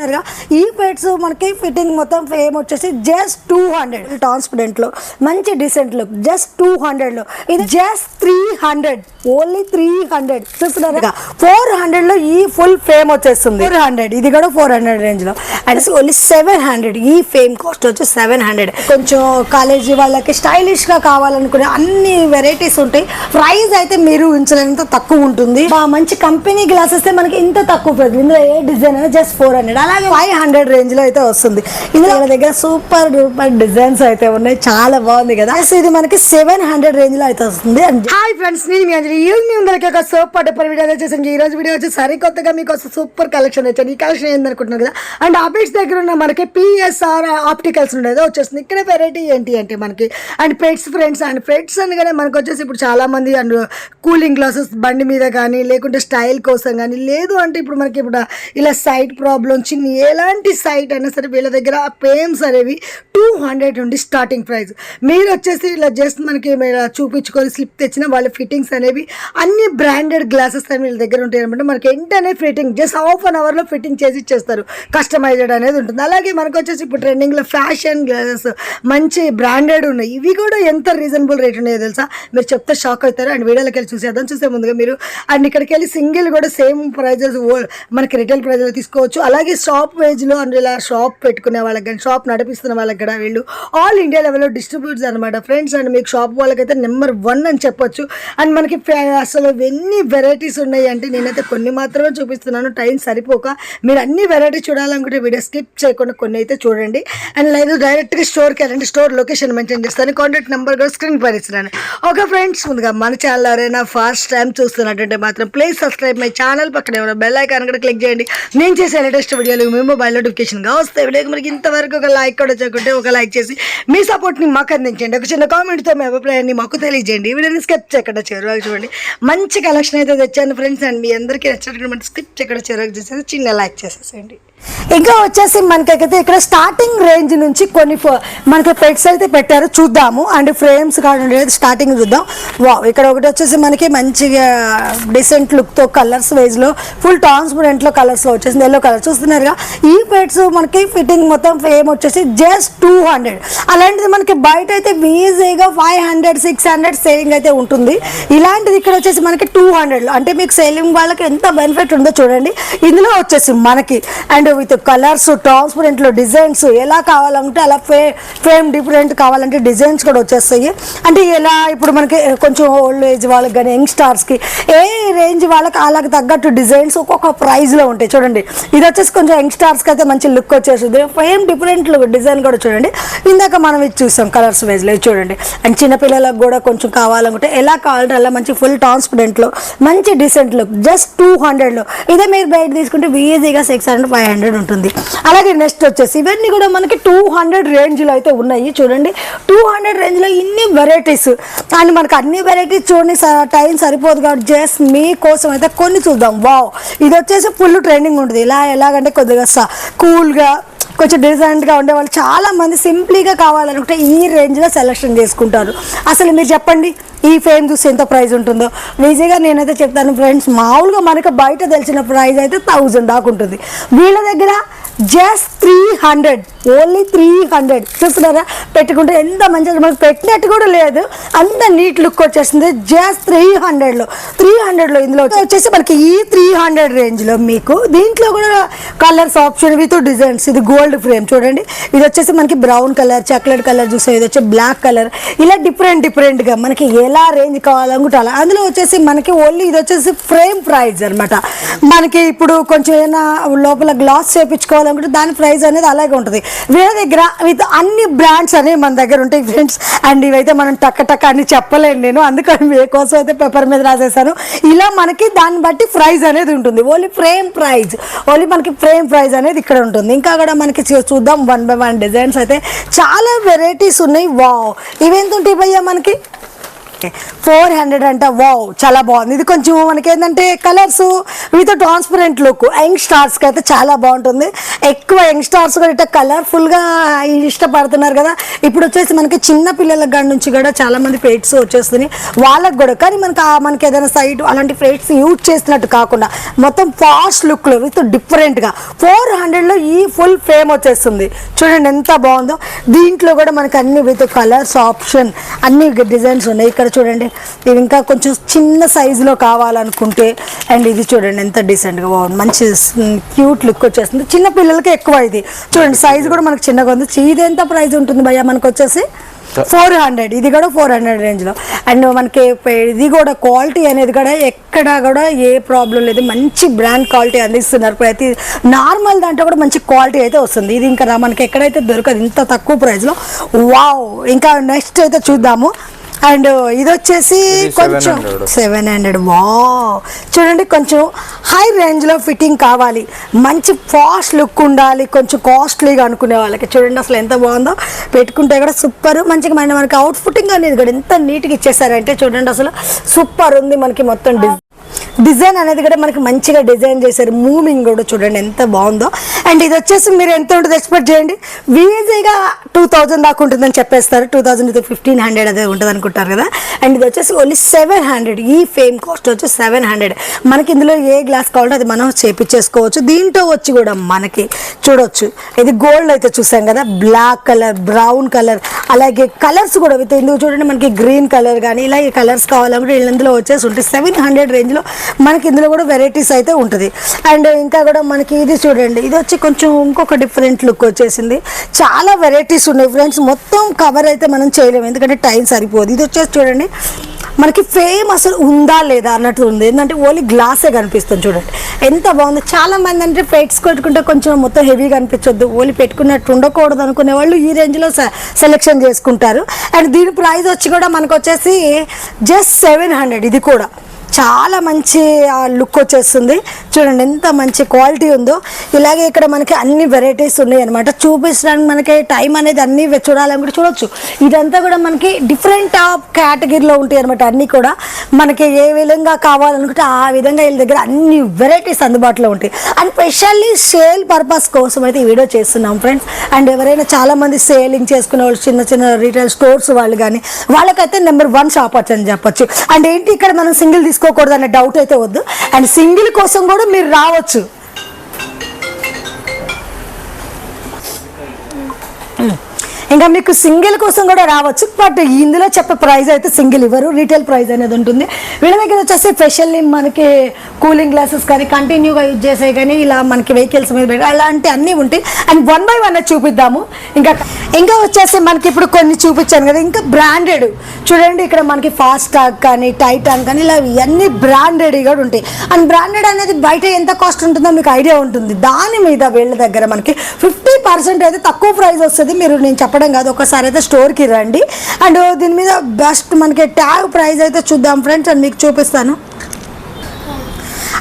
చూస్తున్నారుగా ఈ ప్లేట్స్ మనకి ఫిట్టింగ్ మొత్తం ఫ్రేమ్ వచ్చేసి జస్ట్ 200 ట్రాన్స్పరెంట్ లో మంచి డిసెంట్ లుక్ జస్ట్ 200 లో ఇది జస్ట్ 300 ఓన్లీ 300 చూస్తున్నారుగా 400 లో ఈ ఫుల్ ఫ్రేమ్ వచ్చేస్తుంది 400 ఇది కూడా 400 రేంజ్ లో అండ్ ఓన్లీ 700 ఈ ఫ్రేమ్ కాస్ట్ వచ్చి 700 కొంచెం కాలేజీ వాళ్ళకి స్టైలిష్ గా కావాలనుకునే అన్ని వెరైటీస్ ఉంటాయి ప్రైస్ అయితే మీరు ఊహించలేనంత తక్కువ ఉంటుంది మంచి కంపెనీ గ్లాసెస్ మనకి ఇంత తక్కువ ప్రైస్ ఇందులో ఏ డిజైన్ అయినా జస్ట్ 400 అలాగే 500 రేంజ్ లో అయితే వస్తుంది ఇందులో మన దగ్గర సూపర్ డూపర్ డిజైన్స్ అయితే ఉన్నాయి చాలా బాగుంది కదా ఇది మనకి 700 రేంజ్ లో అయితే వస్తుంది హాయ్ ఫ్రెండ్స్ నేను మీ అంజలి ఈ రోజు మీ అందరికీ ఒక సూపర్ డూపర్ వీడియో వచ్చేసాను ఈ రోజు వీడియో వచ్చి సరికొత్తగా మీకు సూపర్ కలెక్షన్ వచ్చాను ఈ కలెక్షన్ ఏందనుకుంటున్నారు కదా అండ్ అప్డేట్స్ దగ్గర ఉన్న మనకి పిఎస్ఆర్ ఆప్టికల్స్ ఉండేది వచ్చేస్తుంది ఇక్కడ వెరైటీ ఏంటి అంటే మనకి and pets friends and pets అనగానే మనకు వచ్చేసి ఇప్పుడు చాలా మంది అండ్ కూలింగ్ గ్లాసెస్ బండి మీద కానీ లేకుంటే స్టైల్ కోసం కానీ లేదు అంటే ఇప్పుడు మనకి ఇప్పుడు ఇలా సైట్ ప్రాబ్లం చిన్న ఎలాంటి సైట్ అయినా సరే వీళ్ళ దగ్గర ఫ్రేమ్స్ అనేవి 200 నుండి స్టార్టింగ్ ప్రైస్ మీరు వచ్చేసి ఇలా జస్ట్ మనకి చూపించుకొని స్లిప్ తెచ్చిన వాళ్ళ ఫిట్టింగ్స్ అనేవి అన్ని బ్రాండెడ్ గ్లాసెస్ అని వీళ్ళ దగ్గర ఉంటాయి అనమాట మనకి వెంటనే ఫిట్టింగ్ జస్ట్ హాఫ్ అన్ అవర్లో ఫిట్టింగ్ చేసి ఇచ్చేస్తారు కస్టమైజ్డ్ అనేది ఉంటుంది అలాగే మనకు వచ్చేసి ఇప్పుడు ట్రెండింగ్లో ఫ్యాషన్ గ్లాసెస్ మంచి బ్రాండెడ్ ఉన్నాయి ఇవి కూడా ఎంత రీజనబుల్ రేట్ ఉన్నాయో తెలుసా మీరు చెప్తే షాక్ అవుతారు అండ్ వీడియోలోకి వెళ్ళి చూసేద్దాం చూసే ముందుగా మీరు అండ్ ఇక్కడికి వెళ్ళి సింగిల్ కూడా సేమ్ ప్రైజెస్ మనకి రిటైల్ ప్రైజెస్ తీసుకోవచ్చు అలాగే షాప్ వేజ్లో అండ్ ఇలా షాప్ పెట్టుకునే వాళ్ళకి కానీ షాప్ నడిపిస్తున్న వాళ్ళకి కూడా వీళ్ళు ఆల్ ఇండియా లెవెల్లో డిస్ట్రిబ్యూట్స్ అనమాట ఫ్రెండ్స్ అండ్ మీకు షాప్ వాళ్ళకైతే నెంబర్ 1 అని చెప్పొచ్చు అండ్ మనకి అసలు ఎన్ని వెరైటీస్ ఉన్నాయి అంటే నేనైతే కొన్ని మాత్రమే చూపిస్తున్నాను టైం సరిపోక మీరు అన్ని వెరైటీస్ చూడాలనుకుంటే వీడియో స్కిప్ చేయకుండా కొన్ని అయితే చూడండి అండ్ లేదు డైరెక్ట్గా స్టోర్కి వెళ్ళండి స్టోర్ లొకేషన్ మెన్షన్ చేస్తాను కాంటాక్ట్ నెంబర్ కూడా స్క్రీన్ పైన ఇస్తున్నాను ఓకే ఫ్రెండ్స్ ముందుగా మన ఛానల్ ఎవరైనా ఫస్ట్ టైం చూస్తున్నట్టుంటే మాత్రం ప్లీజ్ సబ్స్క్రైబ్ మై ఛానల్ పక్కన ఏమైనా బెల్ ఐకాన్ కూడా క్లిక్ చేయండి నేను చేసే లేటెస్ట్ వీడియోలు మీ మొబైల్ నోటిఫికేషన్గా వస్తాయి వీడియోకి మనకి ఇంతవరకు ఒక లైక్ కూడా చేయకుంటే ఒక లైక్ చేసి మీ సపోర్ట్ని మాకు అందించండి ఒక చిన్న కామెంట్తో మీ అభిప్రాయాన్ని మాకు తెలియజేయండి వీడియోని స్కిప్ చేయకుండా చేరువాకు చూడండి మంచి కలెక్షన్ అయితే తెచ్చాను ఫ్రెండ్స్ అండ్ మీ అందరికీ నచ్చినట్టు స్కిప్ చేయకుండా చేరువాకు చేసేసి చిన్న లైక్ చేసేసేయండి ఇంకా వచ్చేసి మనకైతే ఇక్కడ స్టార్టింగ్ రేంజ్ నుంచి కొన్ని మనకి పెట్స్ అయితే పెట్టారు చూద్దాము అండ్ ఫ్రేమ్స్ కాదు స్టార్టింగ్ చూద్దాం ఇక్కడ ఒకటి వచ్చేసి మనకి మంచిగా డిసెంట్ లుక్తో కలర్స్ వేజ్లో ఫుల్ ట్రాన్స్పరెంట్లో కలర్స్లో వచ్చేసింది ఎల్లో కలర్ చూస్తున్నారుగా ఈ పెట్స్ మనకి ఫిట్టింగ్ మొత్తం ఫ్రేమ్ వచ్చేసి జస్ట్ 200 అలాంటిది మనకి బయట అయితే ఈజీగా 500 600 సేలింగ్ అయితే ఉంటుంది ఇలాంటిది ఇక్కడ వచ్చేసి మనకి 200 అంటే మీకు సేలింగ్ వాళ్ళకి ఎంత బెనిఫిట్ ఉందో చూడండి ఇందులో వచ్చేసి మనకి అండ్ విత్ కలర్స్ ట్రాన్స్పరెంట్లో డిజైన్స్ ఎలా కావాలంటే అలా ఫ్రేమ్ డిఫరెంట్ కావాలంటే డిజైన్స్ కూడా వచ్చేస్తాయి అంటే ఎలా ఇప్పుడు మనకి కొంచెం ఓల్డ్ ఏజ్ వాళ్ళకి కానీ యంగ్స్టార్స్కి ఏ రేంజ్ వాళ్ళకి అలాగే తగ్గట్టు డిజైన్స్ ఒక్కొక్క ప్రైస్లో ఉంటాయి చూడండి ఇది వచ్చేసి కొంచెం యంగ్స్టార్స్కి అయితే మంచి లుక్ వచ్చేస్తుంది ఫ్రేమ్ డిఫరెంట్ డిజైన్ కూడా చూడండి ఇందాక మనం ఇది చూసాం కలర్స్ వేజ్లో ఇది చూడండి అండ్ చిన్నపిల్లలకు కూడా కొంచెం కావాలనుకుంటే ఎలా కావాలంటే అలా మంచి ఫుల్ ట్రాన్స్పరెంట్లో మంచి డిసెంట్ లుక్ జస్ట్ 200 లో ఇదే మీరు బయట తీసుకుంటే ఈజీగా 600 500 ఉంటుంది అలాగే నెక్స్ట్ వచ్చేసి ఇవన్నీ కూడా మనకి 200 రేంజ్లో అయితే ఉన్నాయి చూడండి 200 రేంజ్లో ఇన్ని వెరైటీస్ అండ్ మనకి అన్ని వెరైటీస్ చూడండి టైం సరిపోదు కాబట్టి జస్ట్ మీకోసం అయితే కొన్ని చూద్దాం వావ్ ఇది వచ్చేసి ఫుల్ ట్రెండింగ్ ఉంటుంది ఇలా ఎలాగంటే కొద్దిగా కూల్గా కొంచెం డిజైన్గా ఉండేవాళ్ళు చాలామంది సింప్లీగా కావాలనుకుంటే ఈ రేంజ్లో సెలెక్షన్ చేసుకుంటారు అసలు మీరు చెప్పండి ఈ ఫ్రేమ్ చూసి ఎంత ప్రైస్ ఉంటుందో ఈజీగా నేనైతే చెప్తాను ఫ్రెండ్స్ మామూలుగా మనకు బయట తెలిసిన ప్రైస్ అయితే 1000 దాకా ఉంటుంది వీళ్ళ దగ్గర జస్ట్ 300 ఓన్లీ 300 చూస్తున్నారా పెట్టుకుంటే ఎంత మంచిగా మనకు పెట్టినట్టు కూడా లేదు అంత నీట్ లుక్ వచ్చేస్తుంది జస్ట్ 300లో ఇందులో వచ్చేసి మనకి ఈ 300 రేంజ్లో మీకు దీంట్లో కూడా కలర్స్ ఆప్షన్ విత్ డిజైన్స్ ఇది గోల్డ్ ఫ్రేమ్ చూడండి ఇది వచ్చేసి మనకి బ్రౌన్ కలర్ చాక్లెట్ కలర్ చూసే ఇది వచ్చి బ్లాక్ కలర్ ఇలా డిఫరెంట్గా మనకి ఎలా రేంజ్ కావాలనుకుంటే అలా అందులో వచ్చేసి మనకి ఓన్లీ ఇది వచ్చేసి ఫ్రేమ్ ప్రైస్ అనమాట మనకి ఇప్పుడు కొంచెం ఏదైనా లోపల గ్లాస్ చేయించుకోవాలనుకుంటే దాని ప్రైస్ అనేది అలాగే ఉంటుంది వీళ్ళ దగ్గర విత్ అన్ని బ్రాండ్స్ అనేవి మన దగ్గర ఉంటాయి ఫ్రెండ్స్ అండ్ ఇవైతే మనం టక్క అని చెప్పలేను నేను అందుకని మీకోసం అయితే పేపర్ మీద రాసేసాను ఇలా మనకి దాన్ని బట్టి ప్రైస్ అనేది ఉంటుంది ఓన్లీ ఫ్రేమ్ ప్రైస్ అనేది ఇక్కడ ఉంటుంది ఇంకా కూడా మనకి చూద్దాం 1 by 1 డిజైన్స్ అయితే చాలా వెరైటీస్ ఉన్నాయి వావ్ ఇవేంత ఉంటాయి భయ్యా మనకి 400 అంట వావ్ చాలా బాగుంది ఇది కొంచెం మనకి ఏంటంటే colours with transparent look young స్టార్స్కి అయితే చాలా బాగుంటుంది ఎక్కువ యంగ్స్టర్స్ కూడా ఇట్లా కలర్ఫుల్గా ఇష్టపడుతున్నారు కదా. ఇప్పుడు వచ్చేసి మనకి చిన్న పిల్లల కాడి నుంచి కూడా చాలా మంది ఫేట్స్ వచ్చేస్తున్నాయి వాళ్ళకి కూడా. కానీ మనకి ఏదైనా సైట్ అలాంటి ఫేట్స్ యూజ్ చేసినట్టు కాకుండా మొత్తం ఫాస్ట్ లుక్లో విత్ డిఫరెంట్గా 400లో ఈ ఫుల్ ఫ్రేమ్ వచ్చేస్తుంది. చూడండి ఎంత బాగుందో. దీంట్లో కూడా మనకి అన్ని విత్ కలర్స్ ఆప్షన్ అన్ని డిజైన్స్ ఉన్నాయి. ఇక్కడ చూడండి ఇవి ఇంకా కొంచెం చిన్న సైజులో కావాలనుకుంటే. అండ్ ఇది చూడండి ఎంత డీసెంట్గా బాగుంది, మంచి క్యూట్ లుక్ వచ్చేస్తుంది. చిన్న పిల్లలకి ఎక్కువ ఇది చూడండి, సైజ్ కూడా మనకు చిన్నగా ఉంది. ఇది ఎంత ప్రైస్ ఉంటుంది భయ్యా? మనకు వచ్చేసి 400. ఇది కూడా 400 రేంజ్లో. అండ్ మనకి ఇది కూడా క్వాలిటీ అనేది కూడా ఎక్కడ కూడా ఏ ప్రాబ్లం లేదు, మంచి బ్రాండ్ క్వాలిటీ అందిస్తున్నారు. ప్రతి నార్మల్ దాంట్లో కూడా మంచి క్వాలిటీ అయితే వస్తుంది. ఇది ఇంకా మనకి ఎక్కడైతే దొరకదు ఇంత తక్కువ ప్రైస్లో. వావ్, ఇంకా నెక్స్ట్ అయితే చూద్దాము. అండ్ ఇది వచ్చేసి కొంచెం 700. వా, చూడండి కొంచెం హై రేంజ్లో ఫిట్టింగ్ కావాలి, మంచి ఫాస్ట్ లుక్ ఉండాలి, కొంచెం కాస్ట్లీగా అనుకునే వాళ్ళకి చూడండి అసలు ఎంత బాగుందో. పెట్టుకుంటే కూడా సూపర్, మంచిగా మనకి అవుట్ ఫిట్టింగ్ అనేది కూడా ఎంత నీట్గా ఇచ్చేసారంటే చూడండి అసలు సూపర్ ఉంది. మనకి మొత్తం డిజైన్ అనేది కూడా మనకి మంచిగా డిజైన్ చేశారు. మూవింగ్ కూడా చూడండి ఎంత బాగుందో. అండ్ ఇది వచ్చేసి మీరు ఎంత ఉంటుంది ఎక్స్పెక్ట్ చేయండి. ఈజీగా 2000 దాకా ఉంటుందని చెప్పేస్తారు. 2000 to 1500 అదే ఉంటుంది అనుకుంటారు కదా. అండ్ ఇది వచ్చేసి ఓన్లీ 700. ఈ ఫేమ్ కాస్ట్ వచ్చి 700. మనకి ఇందులో ఏ గ్లాస్ కావాలంటే అది మనం చేపించేసుకోవచ్చు. దీంట్లో వచ్చి కూడా మనకి చూడొచ్చు ఇది గోల్డ్ అయితే చూసాం కదా, బ్లాక్ కలర్, బ్రౌన్ కలర్, అలాగే కలర్స్ కూడా విత్ ఇందులో చూడండి మనకి గ్రీన్ కలర్ కానీ ఇలా ఈ కలర్స్ కావాలంటే ఇందులో వచ్చేసి ఉంటాయి. 700 రేంజ్లో మనకి ఇందులో కూడా వెరైటీస్ అయితే ఉంటుంది. అండ్ ఇంకా కూడా మనకి ఇది చూడండి, ఇది వచ్చి కొంచెం ఇంకొక డిఫరెంట్ లుక్ వచ్చేసింది. చాలా వెరైటీస్ ఉన్నాయి ఫ్రెండ్స్, మొత్తం కవర్ అయితే మనం చేయలేము ఎందుకంటే టైం సరిపోదు. ఇది వచ్చేసి చూడండి మనకి ఫేమ్ అసలు ఉందా లేదా అన్నట్టు ఉంది, ఏంటంటే ఓన్లీ గ్లాసే కనిపిస్తుంది. చూడండి ఎంత బాగుంది. చాలా మంది అంటే ఫేట్స్ పెట్టుకుంటే కొంచెం మొత్తం హెవీగా అనిపించొద్దు, ఓన్లీ పెట్టుకున్నట్టు ఉండకూడదు అనుకునే వాళ్ళు ఈ రేంజ్లో సెలెక్షన్ చేసుకుంటారు. అండ్ దీని ప్రైస్ వచ్చి కూడా మనకు వచ్చేసి జస్ట్ 700. ఇది కూడా చాలా మంచి లుక్ వచ్చేస్తుంది. చూడండి ఎంత మంచి క్వాలిటీ ఉందో. ఇలాగే ఇక్కడ మనకి అన్ని వెరైటీస్ ఉన్నాయి అనమాట. చూపించడానికి మనకి టైం అనేది అన్ని చూడాలని కూడా చూడొచ్చు. ఇదంతా కూడా మనకి డిఫరెంట్ కేటగిరీలో ఉంటాయి అనమాట. అన్నీ కూడా మనకి ఏ విధంగా కావాలనుకుంటే ఆ విధంగా వీళ్ళ దగ్గర అన్ని వెరైటీస్ అందుబాటులో ఉంటాయి. అండ్ స్పెషల్లీ సేల్ పర్పస్ కోసం అయితే ఈ వీడియో చేస్తున్నాం ఫ్రెండ్స్. అండ్ ఎవరైనా చాలా మంది సేలింగ్ చేసుకునే వాళ్ళు, చిన్న చిన్న రీటైల్ స్టోర్స్ వాళ్ళు కానీ, వాళ్ళకైతే నెంబర్ 1 షాప్ అని చెప్పొచ్చు. అండ్ ఏంటి ఇక్కడ మనం సింగిల్ తీసుకోకూడదు అనే డౌట్ అయితే వద్దు. అండ్ సింగిల్ కోసం కూడా మీరు రావచ్చు. ఇంకా మీకు సింగిల్ కోసం కూడా రావచ్చు. బట్ ఇందులో చెప్పే ప్రైస్ అయితే సింగిల్ ఇవ్వరు, రీటైల్ ప్రైస్ అనేది ఉంటుంది. వీళ్ళ దగ్గర వచ్చేసి స్పెషల్లీ మనకి కూలింగ్ గ్లాసెస్ కానీ కంటిన్యూగా యూజ్ చేసే కానీ ఇలా మనకి వెహికల్స్ మీద అలాంటి అన్నీ ఉంటాయి. And 1 by 1 చూపిద్దాము. ఇంకా వచ్చేసి మనకి ఇప్పుడు కొన్ని చూపించాను కదా, ఇంకా బ్రాండెడ్ చూడండి. ఇక్కడ మనకి ఫాస్ట్ టాగ్ కానీ, టైటాన్ కానీ ఇలా ఇవన్నీ బ్రాండెడ్ కూడా ఉంటాయి. అండ్ బ్రాండెడ్ అనేది బయట ఎంత కాస్ట్ ఉంటుందో మీకు ఐడియా ఉంటుంది. దాని మీద వీళ్ళ దగ్గర మనకి 50% అయితే తక్కువ ప్రైస్ వస్తుంది. మీరు నేను చెప్పడం కాదు, ఒకసారి అయితే స్టోర్కి రండి. అండ్ దీని మీద బెస్ట్ మనకి ట్యాగ్ ప్రైస్ అయితే చూద్దాం ఫ్రెండ్స్, అండ్ మీకు చూపిస్తాను.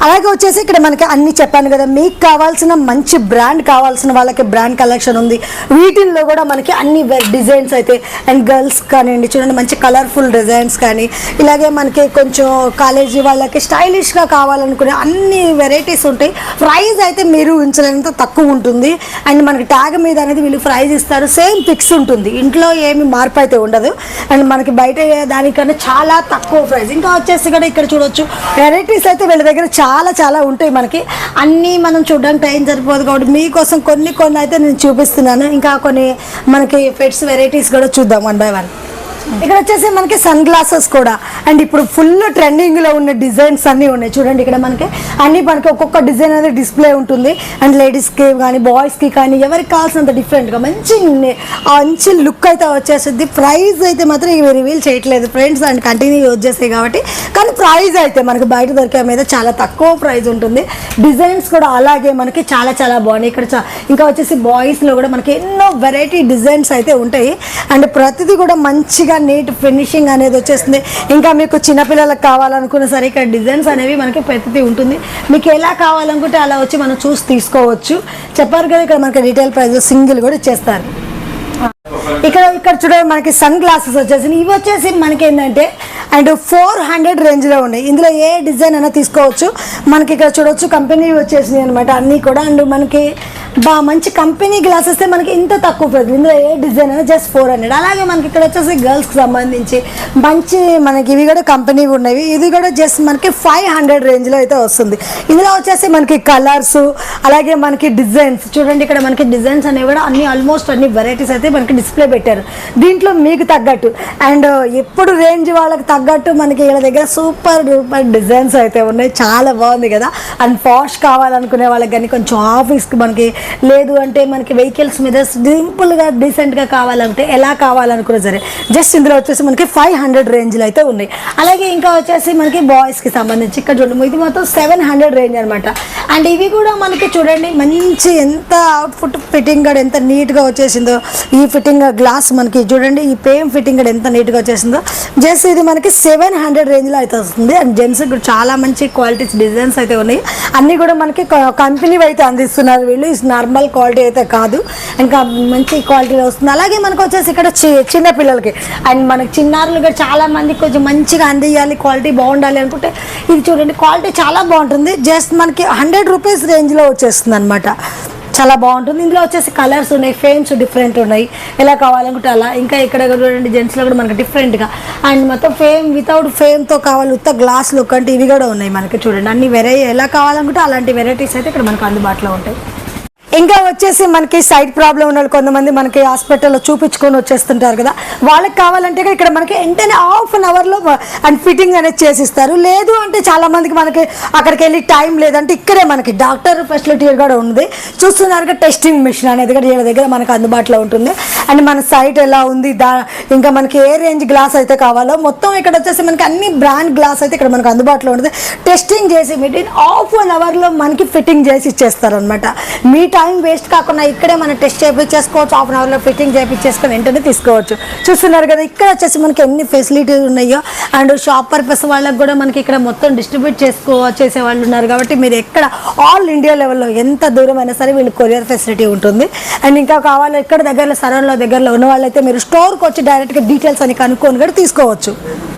అలాగే వచ్చేసి ఇక్కడ మనకి అన్ని చెప్పాను కదా, మీకు కావాల్సిన మంచి బ్రాండ్ కావాల్సిన వాళ్ళకి బ్రాండ్ కలెక్షన్ ఉంది. వీటిల్లో కూడా మనకి అన్ని డిజైన్స్ అయితే, అండ్ గర్ల్స్ కానివ్వండి చూడండి మంచి కలర్ఫుల్ డిజైన్స్ కానీ, ఇలాగే మనకి కొంచెం కాలేజీ వాళ్ళకి స్టైలిష్గా కావాలనుకునే అన్ని వెరైటీస్ ఉంటాయి. ప్రైస్ అయితే మీరు ఊహించలేనంత తక్కువ ఉంటుంది. అండ్ మనకి ట్యాగ్ మీద అనేది వీళ్ళు ప్రైస్ ఇస్తారు, సేమ్ ఫిక్స్ ఉంటుంది, ఇంట్లో ఏమి మార్పు అయితే ఉండదు. అండ్ మనకి బయట దానికన్నా చాలా తక్కువ ప్రైస్. ఇంకా వచ్చేసి కూడా ఇక్కడ చూడొచ్చు వెరైటీస్ అయితే వీళ్ళ దగ్గర చాలా ఉంటాయి. మనకి అన్నీ మనం చూడడానికి టైం సరిపోదు కాబట్టి మీకోసం కొన్ని అయితే నేను చూపిస్తున్నాను. ఇంకా కొన్ని మనకి ఫెట్స్ వెరైటీస్ కూడా చూద్దాం 1 by 1. ఇక్కడ వచ్చేసి మనకి సన్ గ్లాసెస్ కూడా, అండ్ ఇప్పుడు ఫుల్ ట్రెండింగ్లో ఉన్న డిజైన్స్ అన్నీ ఉన్నాయి. చూడండి ఇక్కడ మనకి అన్ని మనకి ఒక్కొక్క డిజైన్ అనేది డిస్ప్లే ఉంటుంది. అండ్ లేడీస్కి కానీ బాయ్స్కి కానీ ఎవరికి కావాల్సినంత డిఫరెంట్గా మంచి లుక్ అయితే వచ్చేస్తుంది. ప్రైస్ అయితే మాత్రం ఇవి రివీల్ చేయట్లేదు ఫ్రెండ్స్, అండ్ కంటిన్యూ యూజ్ చేస్తాయి కాబట్టి. కానీ ప్రైస్ అయితే మనకి బయట దొరికే మీద చాలా తక్కువ ప్రైస్ ఉంటుంది. డిజైన్స్ కూడా అలాగే మనకి చాలా బాగున్నాయి. ఇక్కడ ఇంకా వచ్చేసి బాయ్స్లో కూడా మనకి ఎన్నో వెరైటీ డిజైన్స్ అయితే ఉంటాయి. అండ్ ప్రతిదీ కూడా మంచిగా నీట్ ఫినిషింగ్ అనేది వచ్చేస్తుంది. ఇంకా మీకు చిన్నపిల్లలకు కావాలనుకున్న సరే ఇక్కడ డిజైన్స్ అనేవి మనకి ప్రతిదీ ఉంటుంది. మీకు ఎలా కావాలనుకుంటే అలా వచ్చి మనం చూసి తీసుకోవచ్చు. చెప్పారు కదా ఇక్కడ మనకి రీటైల్ ప్రైస్ సింగిల్ కూడా ఇచ్చేస్తారు. ఇక్కడ చూడండి మనకి సన్ గ్లాసెస్ వచ్చేసి ఇవి వచ్చేసి మనకి ఏంటంటే అండ్ 400 రేంజ్లో ఉన్నాయి. ఇందులో ఏ డిజైన్ అయినా తీసుకోవచ్చు. మనకి ఇక్కడ చూడవచ్చు కంపెనీ వచ్చేసినాయి అనమాట అన్నీ కూడా. అండ్ మనకి మంచి కంపెనీ గ్లాసెస్ మనకి ఇంత తక్కువ ప్రైస్. ఇందులో ఏ డిజైన్ అయినా జస్ట్ 400. అలాగే మనకి ఇక్కడ వచ్చేసి గర్ల్స్కి సంబంధించి మంచి మనకి ఇవి కూడా కంపెనీ ఉన్నవి. ఇది కూడా జస్ట్ మనకి 500 రేంజ్లో అయితే వస్తుంది. ఇందులో వచ్చేసి మనకి కలర్స్ అలాగే మనకి డిజైన్స్ చూడండి. ఇక్కడ మనకి డిజైన్స్ అనేవి కూడా ఆల్మోస్ట్ అన్ని వెరైటీస్ అయితే మనకి డిస్ప్లే పెట్టారు. దీంట్లో మీకు తగ్గట్టు అండ్ ఎప్పుడు రేంజ్ వాళ్ళకి తగ్గట్టు మనకి వీళ్ళ దగ్గర సూపర్ డూపర్ డిజైన్స్ అయితే ఉన్నాయి. చాలా బాగుంది కదా. అండ్ పాష్ కావాలనుకునే వాళ్ళకి కానీ కొంచెం ఆఫీస్కి మనకి లేదు అంటే మనకి వెహికల్స్ మీద సింపుల్గా డీసెంట్గా కావాలంటే ఎలా కావాలనుకున్నా సరే జస్ట్ ఇందులో వచ్చేసి మనకి 500 రేంజ్లో అయితే ఉన్నాయి. అలాగే ఇంకా వచ్చేసి మనకి బాయ్స్కి సంబంధించి ఇక్కడ చూడండి ఇది మొత్తం 700 రేంజ్ అనమాట. అండ్ ఇవి కూడా మనకి చూడండి మంచి ఎంత అవుట్ఫుట్ ఫిట్టింగ్ కూడా ఎంత నీట్గా వచ్చేసిందో. ఈ ఫిట్టింగ్ గ్లాస్ మనకి చూడండి ఈ పేమ్ ఫిట్టింగ్ కూడా ఎంత నీట్గా వచ్చేసిందో. జస్ట్ ఇది మనకి 700 రేంజ్లో అయితే వస్తుంది. అండ్ జెంట్స్ కూడా చాలా మంచి క్వాలిటీస్ డిజైన్స్ అయితే ఉన్నాయి. అన్నీ కూడా మనకి కంపెనీ అయితే అందిస్తున్నారు వీళ్ళు. నార్మల్ క్వాలిటీ అయితే కాదు, ఇంకా మంచి క్వాలిటీలో వస్తుంది. అలాగే మనకు వచ్చేసి ఇక్కడ చిన్న పిల్లలకి అండ్ మనకి చిన్నారులు కూడా చాలా మందికి కొంచెం మంచిగా అందియాలి క్వాలిటీ బాగుండాలి అనుకుంటే ఇది చూడండి క్వాలిటీ చాలా బాగుంటుంది. జస్ట్ మనకి 100 రూపీస్ రేంజ్లో వచ్చేస్తుంది అనమాట. చాలా బాగుంటుంది. ఇందులో వచ్చేసి కలర్స్ ఉన్నాయి, ఫ్రేమ్స్ డిఫరెంట్ ఉన్నాయి, ఎలా కావాలనుకుంటే అలా. ఇంకా ఇక్కడ చూడండి జెంట్స్లో కూడా మనకి డిఫరెంట్గా అండ్ మొత్తం ఫేమ్ వితౌట్ ఫేమ్తో కావాలి ఉత్త గ్లాస్ లుక్ అంటే ఇవి కూడా ఉన్నాయి మనకి. చూడండి అన్ని ఎలా కావాలనుకుంటే అలాంటి వెరైటీస్ అయితే ఇక్కడ మనకు అందుబాటులో ఉంటాయి. ఇంకా వచ్చేసి మనకి సైట్ ప్రాబ్లం ఉన్న కొంతమంది మనకి హాస్పిటల్లో చూపించుకొని వచ్చేస్తుంటారు కదా, వాళ్ళకి కావాలంటే ఇక్కడ మనకి వెంటనే ½ అన్ అవర్లో అండ్ ఫిట్టింగ్ అనేది చేసిస్తారు. లేదు అంటే చాలా మందికి మనకి అక్కడికి వెళ్ళి టైం లేదంటే ఇక్కడే మనకి డాక్టర్ ఫెసిలిటీ కూడా ఉంది. చూస్తున్నారు టెస్టింగ్ మిషన్ అనేది కూడా వీళ్ళ దగ్గర మనకు అందుబాటులో ఉంటుంది. అండ్ మన సైట్ ఎలా ఉంది ఇంకా మనకి ఏ రేంజ్ గ్లాస్ అయితే కావాలో మొత్తం ఇక్కడ వచ్చేసి మనకి అన్ని బ్రాండ్ గ్లాస్ అయితే ఇక్కడ మనకు అందుబాటులో ఉంటుంది. టెస్టింగ్ చేసి ½ అన్ అవర్లో మనకి ఫిట్టింగ్ చేసి ఇచ్చేస్తారు అనమాట. మీ టైం వేస్ట్ కాకుండా ఇక్కడే మనం టెస్ట్ చేయించేసుకోవచ్చు. ½ అన్ అవర్లో ఫిట్టింగ్ చేయించేసుకొని వెంటనే తీసుకోవచ్చు. చూస్తున్నారు కదా ఇక్కడ వచ్చేసి మనకి ఎన్ని ఫెసిలిటీస్ ఉన్నాయో. అండ్ షాప్ పర్పస్ వాళ్ళకి కూడా మనకి ఇక్కడ మొత్తం డిస్ట్రిబ్యూట్ చేసే వాళ్ళు ఉన్నారు కాబట్టి మీరు ఎక్కడ ఆల్ ఇండియా లెవెల్లో ఎంత దూరం అయినా సరే వీళ్ళు కొరియర్ ఫెసిలిటీ ఉంటుంది. అండ్ ఇంకా కావాలి ఇక్కడ దగ్గరలో సరౌండ్లో దగ్గరలో ఉన్న వాళ్ళైతే మీరు స్టోర్కి వచ్చి డైరెక్ట్గా డీటెయిల్స్ అని కనుక్కొని కూడా తీసుకోవచ్చు.